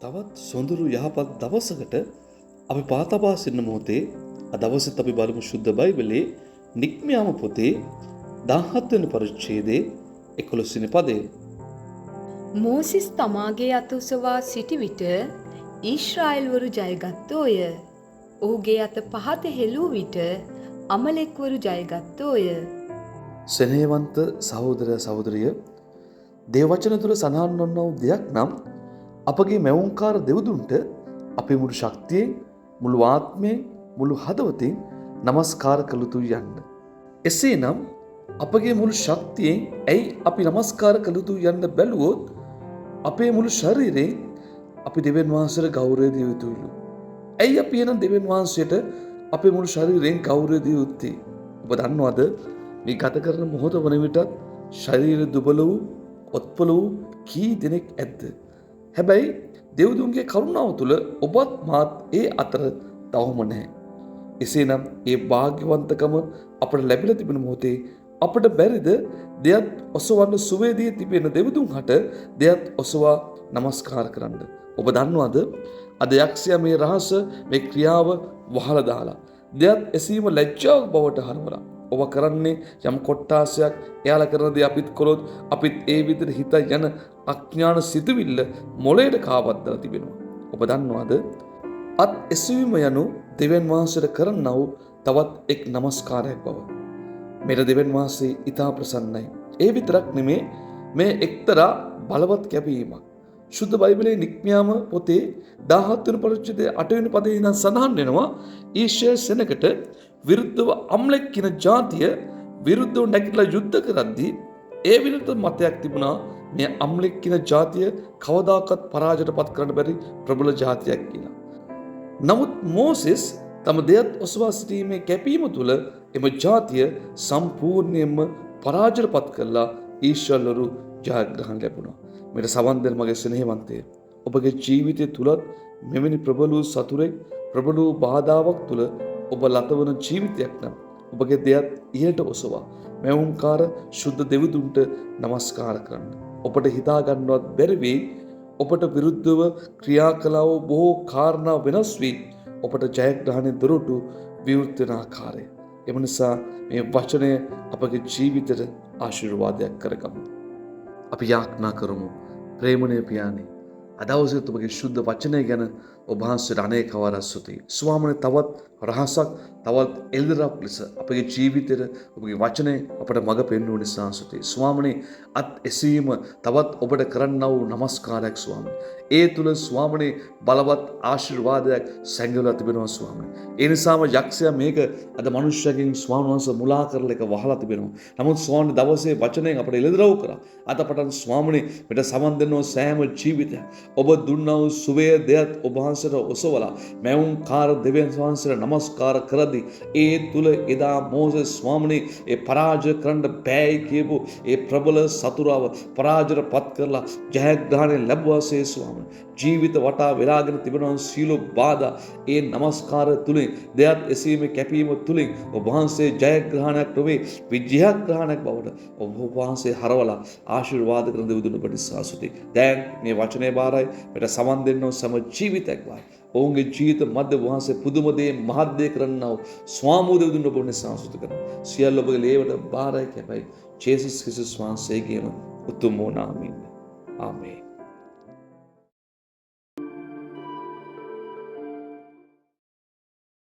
තවත් සොඳුරු යහපත් දවසකට අපි පාතබා සිටින මොහොතේ දවසෙත් අපි බලමු ශුද්ධ බයිබලයේ නික්මයාම පොතේ 17 වෙනි පරිච්ඡේදයේ 11 වෙනි පදය. මෝසිස් තමාගේ අත උසවා සිටි විට ඊශ්‍රායෙල්වරු ජයගත්තෝය. ඔහුගේ අත පහත හෙළූ විට අමලෙක්වරු ජයගත්තෝය. සෙනෙහවන්ත සහෝදර සහෝදරිය, දේව වචන තුළ සඳහන් වන දෙයක් නම් අපගේ මැවුම්කාර දෙව්දුන්ට අපේ මුළු ශක්තියෙන්, මුළු ආත්මයෙන්, මුළු හදවතින් নমස්කාර කළ යුතුයි යන්න. එසේනම් අපගේ මුළු ශක්තියෙන් ඇයි අපි নমස්කාර කළ යුතුයි යන්න බැලුවොත් අපේ මුළු ශරීරයෙන් අපි දෙවියන් වහන්සේට ගෞරවය දිය යුතුයිලු. ඇයි අපි එන දෙවියන් වහන්සේට අපේ මුළු ශරීරයෙන් ගෞරවය දිය යුත්තේ? ඔබ දන්නවද මේ ගත කරන මොහොත වන විටත් ශරීර දුබල වූ, ඔත්පල වූ කී දෙනෙක් ඇද්ද? හැබැයි දෙව්දුන්ගේ කරුණාව තුළ ඔබත් මාත් ඒ අතර තවම නැහැ. එසේනම් ඒ වාග්යවන්තකම අපට ලැබිලා තිබෙන මොහොතේ අපට බැරිද දෙයත් ඔසවන්න සුවේදී තිබෙන දෙව්දුන් හට දෙයත් ඔසවා নমස්කාර කරන්න? ඔබ දන්නවද අද යක්ෂයා මේ රහස, මේ ක්‍රියාව වහලා දාලා දෙයත් එසීම ලැජ්ජාවක් බවට හරවලා ඔබ කරන්නේ යම් කොට්ටාසයක් එයාලා කරන දේ අපිත් කළොත් අපිත් ඒ විදිහට හිත යන අඥාන සිතුවිල්ල මොළයට කාවද්දලා තිබෙනවා. ඔබ දන්නවද අත් එසවීම යනු දෙවියන් වහන්සේට කරන්නා වූ තවත් එක් নমස්කාරයක් බව. මෙර දෙවියන් වහන්සේ ඊටා ප්‍රසන්නයි. ඒ විතරක් නෙමේ, මේ එක්තරා බලවත් කැපීමක්. ශුද්ධ බයිබලයේ නික්මයාම පොතේ 17 වෙනි පරිච්ඡේදයේ 8 වෙනි පදයේ ඉඳන් සඳහන් වෙනවා ඊශ්‍රායෙල් සෙනඟට විරුද්ධව අම්ලෙක් කියන ජාතිය විරුද්ධව නැගිටලා යුද්ධ කරද්දී ඒ විරුද්ධ මතයක් තිබුණා මේ අම්ලෙක් කියන ජාතිය කවදාකවත් පරාජයට පත් කරන්න බැරි ප්‍රබල ජාතියක් කියලා. නමුත් මෝසෙස් තම දෙයත් ඔසවා සිටීමේ කැපීම තුළ එම ජාතිය සම්පූර්ණයෙන්ම පරාජයට පත් කළා. ඊශ්‍රායෙල්වරු ජයග්‍රහණ ලැබුණා. මෙට සවන් දෙන මගේ ස්නේහවන්තය, ඔබගේ ජීවිතය තුලත් මෙවැනි ප්‍රබල වූ සතුරෙක්, ප්‍රබල වූ බාධාවක් තුල ඔබ ලතවන ජීවිතයක් නම් ඔබගේ දෙයත් ඉහළට ඔසවා මැවුම්කාර ශුද්ධ දෙවිදුන්ට নমස්කාර කරන්න. ඔබට හිතා ගන්නවත් බැරි වෙයි ඔබට විරුද්ධව ක්‍රියා කළා වූ බොහෝ කාරණා වෙනස් වී ඔබට ජයග්‍රහණය දොරටු විවෘත වෙන ආකාරය. එම නිසා මේ වචනය අපගේ ජීවිතයට ආශිර්වාදයක් කරගමු. අපි යාඥා කරමු. ප්‍රේමණීය පියාණනි, අද දවසේ ඔබගේ ශුද්ධ වචනය ගැන ඔබ වහන්සේට අනේක වරක් ස්තුතියි. ස්වාමීනි, තවත් රහසක්, තවත් එල්දරක් ලෙස අපගේ ජීවිතේට ඔබගේ වචනය අපට මඟ පෙන්වූ නිසා ස්තුතියි. ස්වාමීනි, අත් එසීම තවත් ඔබට කරන්නා වූ নমස්කාරයක් ස්වාමීනි. ඒ තුල ස්වාමීනි බලවත් ආශිර්වාදයක් සැඟවලා තිබෙනවා ස්වාමීනි. ඒ නිසාම යක්ෂයා මේක අද මනුෂ්‍යයන්ගෙන් ස්වාමීන් වහන්සේ මුලා කරලා එක වහලා තිබෙනවා. නමුත් ස්වාමීනි දවසේ වචනයෙන් අපට එළදරව් කරා. අද පටන් ස්වාමීනි මෙට සමන් දෙනවා සෑම ජීවිතයක් ඔබ දුන්නා වූ සුවය දෙයත් ඔබ වහන්සේට ඔසවලා මැවුම්කාර දෙවියන් වහන්සේට নমස්කාර කරදී ඒ තුල එදා මෝසෙස් ස්වාමීනි ඒ පරාජය කරන්න බෑ කියපු ඒ ප්‍රබල සතුරාව පරාජයට පත් කරලා ජයග්‍රහණය ලැබුවාසේ ස්වාමීනි. ජීවිත වටා වෙලාගෙන තිබෙනවා සීල බාධා ඒ নমස්කාර තුලින් දෙයත් එසීමේ කැපීම තුලින් ඔබ වහන්සේ ජයග්‍රහණයක් නොවේ විජයග්‍රහණයක් බවට ඔබ වහන්සේ හරවලා ආශිර්වාද කරන දෙවිඳුන් ඔබට සාසුති. දැන් මේ වචනේ බාරයි මෙට සමන් දෙන්නෝ සම ජීවිතයක් වායි. ඔවුන්ගේ ජීවිත මැද වහන්සේ පුදුම දේ මහත් දේ කරන්නා වූ ස්වාමෝ දෙවිඳුන් ඔබට සාසුති කරනවා. සියල්ල ඔබගේ ලේවට බාරයි කැපයි. ජේසුස් ක්‍රිස්තුස් වහන්සේගේම උතුම් වූ නාමයෙන්. ආමේන්.